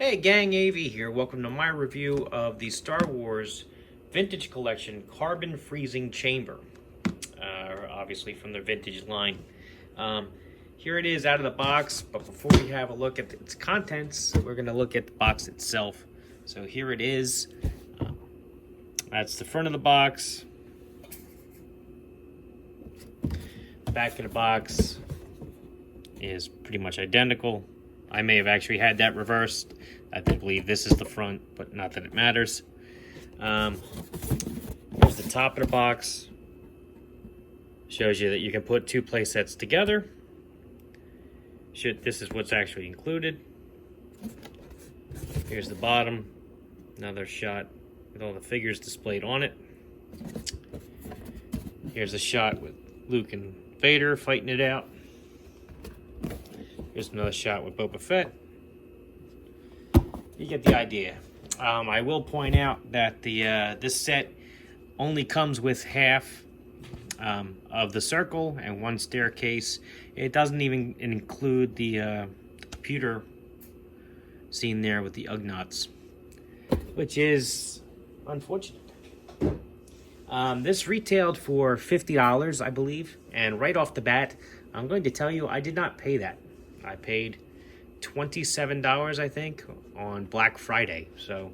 Hey gang, AV here. Welcome to my review of the Star Wars Vintage Collection Carbon Freezing Chamber. Obviously from their vintage line. Here it is out of the box, but before we have a look at its contents, we're going to look at the box itself. So here it is. That's the front of the box. The back of the box is pretty much identical. I may have actually had that reversed. I believe this is the front, but not that it matters. Here's the top of the box. Shows you that you can put two play sets together. This is what's actually included. Here's the bottom. Another shot with all the figures displayed on it. Here's a shot with Luke and Vader fighting it out. Here's another shot with Boba Fett. You get the idea. I will point out that this set only comes with half of the circle and one staircase. It doesn't even include the computer scene there with the Ugnaughts, which is unfortunate. This retailed for $50, I believe, and right off the bat, I'm going to tell you I did not pay that. I paid $27, I think, on Black Friday. So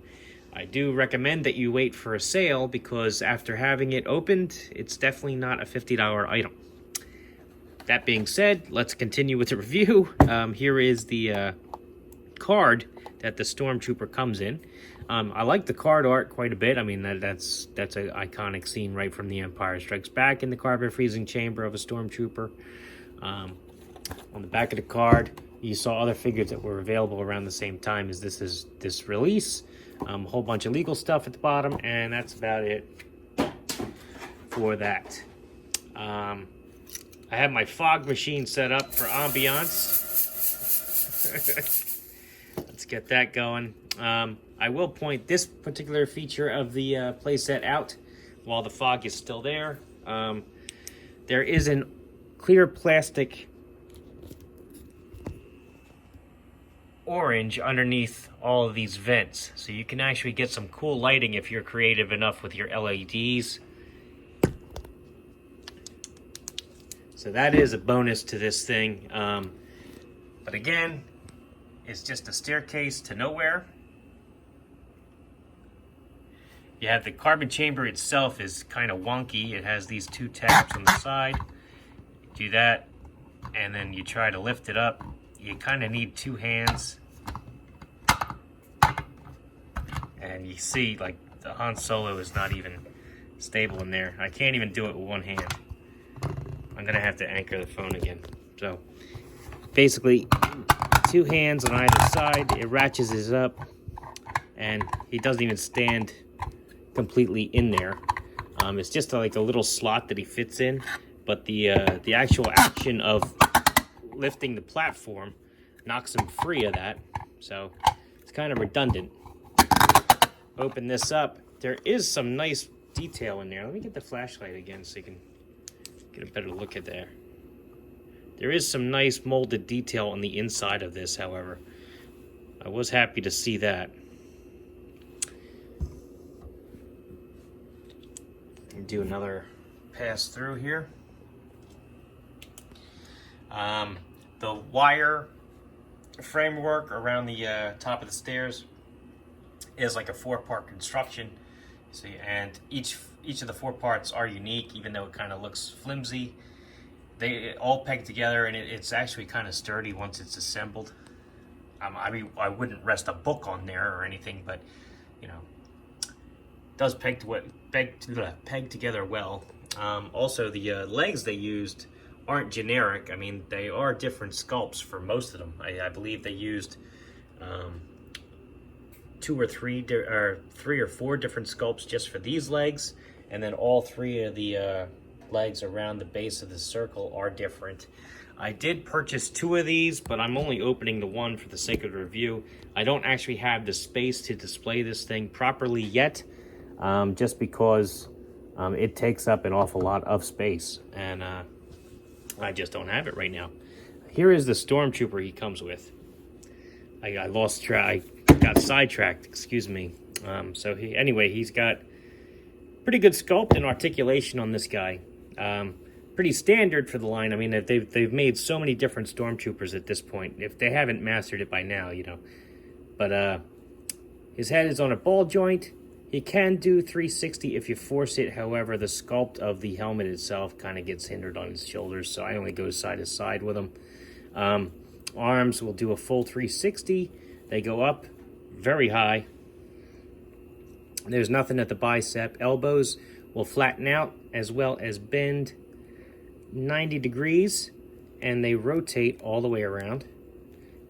I do recommend that you wait for a sale, because after having it opened, it's definitely not a $50 item. That being said, let's continue with the review. Here is the card that the Stormtrooper comes in. I like the card art quite a bit. I mean, that's an iconic scene right from The Empire Strikes Back in the carbon freezing chamber of a Stormtrooper. On the back of the card, you saw other figures that were available around the same time as this release. A whole bunch of legal stuff at the bottom, and that's about it for that. I have my fog machine set up for ambiance. Let's get that going. I will point this particular feature of the playset out while the fog is still there. There is a clear plastic orange underneath all of these vents, so you can actually get some cool lighting if you're creative enough with your LEDs. So that is a bonus to this thing. But again, it's just a staircase to nowhere. You have the carbon chamber itself is kind of wonky. It has these two tabs on the side. Do that, and then you try to lift it up. You kind of need two hands. And you see, like, the Han Solo is not even stable in there. I can't even do it with one hand. I'm going to have to anchor the phone again. So, basically, two hands on either side. It ratchets up. And he doesn't even stand completely in there. It's just like a little slot that he fits in. But the actual action of lifting the platform knocks him free of that, so it's kind of redundant. Open this up. There is some nice detail in there. Let me get the flashlight again so you can get a better look at there. There is some nice molded detail on the inside of this, however. I was happy to see that. Do another pass through here. The wire framework around the top of the stairs is like a four-part construction. See, and each of the four parts are unique, even though it kind of looks flimsy. They all peg together, and it's actually kind of sturdy once it's assembled. I mean, I wouldn't rest a book on there or anything, but you know, it does peg together well. Also, the legs they used aren't generic. I mean, they are different sculpts for most of them. I believe they used three or four different sculpts just for these legs, and then all three of the legs around the base of the circle are different. I did purchase two of these, but I'm only opening the one for the sake of the review. I don't actually have the space to display this thing properly yet, just because it takes up an awful lot of space, and I just don't have it right now. Here is the Stormtrooper he comes with. I lost track. got sidetracked, excuse me. So he's got pretty good sculpt and articulation on this guy. Pretty standard for the line. I mean, they've made so many different Stormtroopers at this point. If they haven't mastered it by now, you know. But his head is on a ball joint. He can do 360 if you force it. However, the sculpt of the helmet itself kind of gets hindered on his shoulders, so I only go side to side with him. Arms will do a full 360. They go up very high. There's nothing at the bicep. Elbows will flatten out as well as bend 90 degrees, and they rotate all the way around.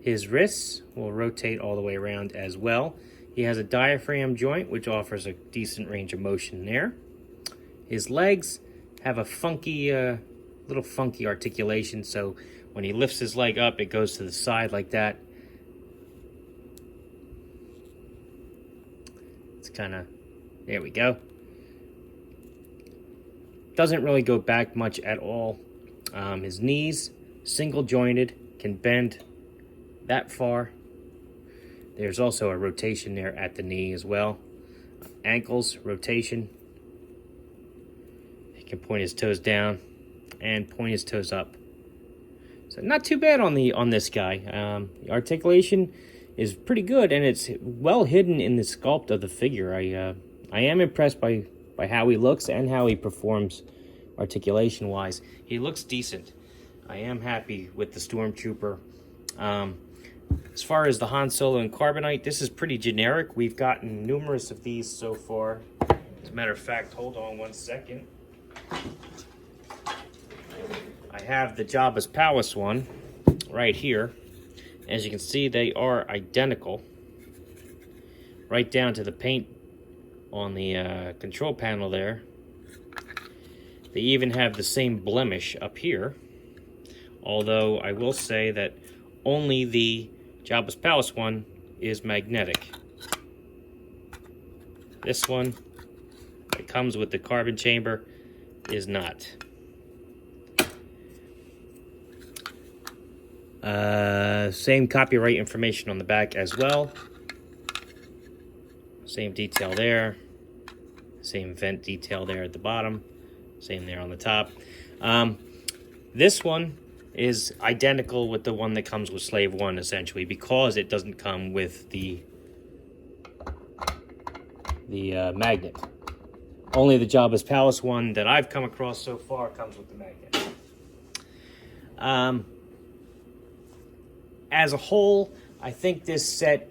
His wrists will rotate all the way around as well. He has a diaphragm joint, which offers a decent range of motion there. His legs have a funky, little funky articulation, so when he lifts his leg up, it goes to the side like that. It's kind of, there we go. Doesn't really go back much at all. His knees, single jointed, can bend that far. There's also a rotation there at the knee as well. Ankles, rotation. He can point his toes down and point his toes up. So not too bad on this guy. The articulation is pretty good, and it's well hidden in the sculpt of the figure. I am impressed by how he looks and how he performs articulation-wise. He looks decent. I am happy with the Stormtrooper. As far as the Han Solo and Carbonite, this is pretty generic. We've gotten numerous of these so far. As a matter of fact, hold on one second. I have the Jabba's Palace one right here. As you can see, they are identical. Right down to the paint on the control panel there. They even have the same blemish up here. Although I will say that only the Jabba's Palace one is magnetic. This one, that comes with the carbon chamber, is not. Same copyright information on the back as well. Same detail there. Same vent detail there at the bottom. Same there on the top. This one is identical with the one that comes with Slave 1, essentially, because it doesn't come with the magnet. Only the Jabba's Palace one that I've come across so far comes with the magnet. As a whole, I think this set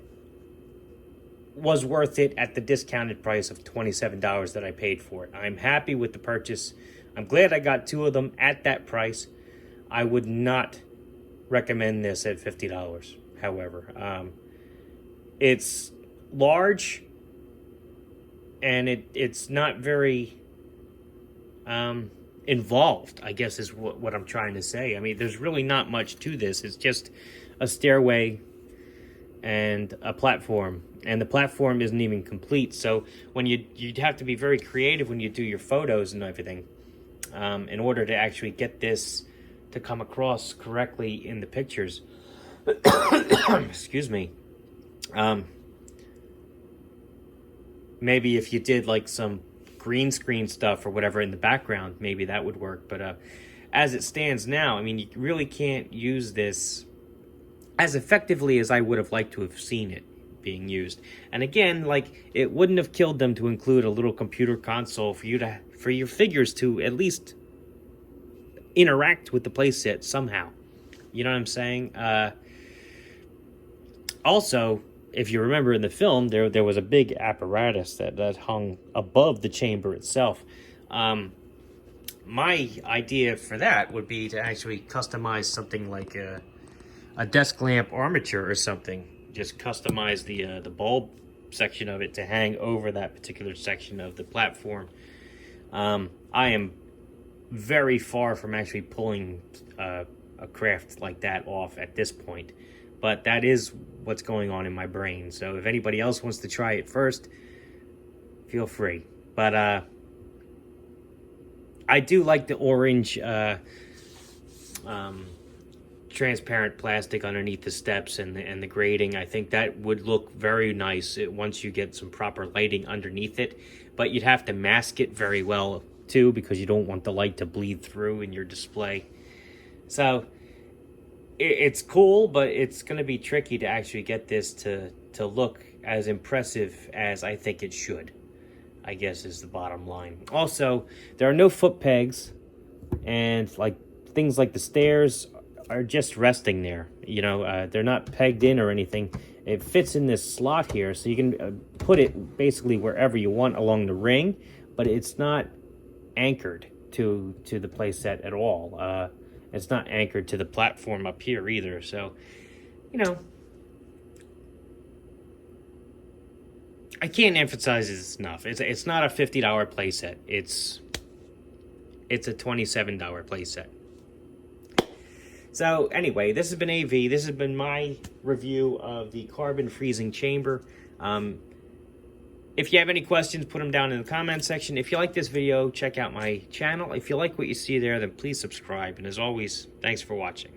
was worth it at the discounted price of $27 that I paid for it. I'm happy with the purchase. I'm glad I got two of them at that price. I would not recommend this at $50, however. It's large, and it's not very involved, I guess is what I'm trying to say. I mean, there's really not much to this. It's just a stairway and a platform, and the platform isn't even complete. So when you'd have to be very creative when you do your photos and everything in order to actually get this to come across correctly in the pictures. Excuse me. Maybe if you did like some green screen stuff or whatever in the background, maybe that would work. But as it stands now, I mean, you really can't use this as effectively as I would have liked to have seen it being used. And again, like, it wouldn't have killed them to include a little computer console for your figures to at least interact with the playset somehow. You know what I'm saying? Also, if you remember in the film, there was a big apparatus that hung above the chamber itself. My idea for that would be to actually customize something like a desk lamp armature or something. Just customize the bulb section of it to hang over that particular section of the platform. I am very far from actually pulling a craft like that off at this point, but that is what's going on in my brain. So if anybody else wants to try it first, feel free. But I do like the orange transparent plastic underneath the steps and the grating. I think that would look very nice once you get some proper lighting underneath it. But you'd have to mask it very well too, because you don't want the light to bleed through in your display. So it's cool, but it's going to be tricky to actually get this to look as impressive as I think it should, I guess, is the bottom line. Also, there are no foot pegs, and like things like the stairs are just resting there. You know, they're not pegged in or anything. It fits in this slot here, so you can put it basically wherever you want along the ring, but it's not anchored to the playset at all. It's not anchored to the platform up here either. So, you know, I can't emphasize this enough. It's not a $50 playset. It's a $27 playset. So anyway, this has been AV. This has been my review of the carbon freezing chamber. If you have any questions, put them down in the comment section. If you like this video, check out my channel. If you like what you see there, then please subscribe. And as always, thanks for watching.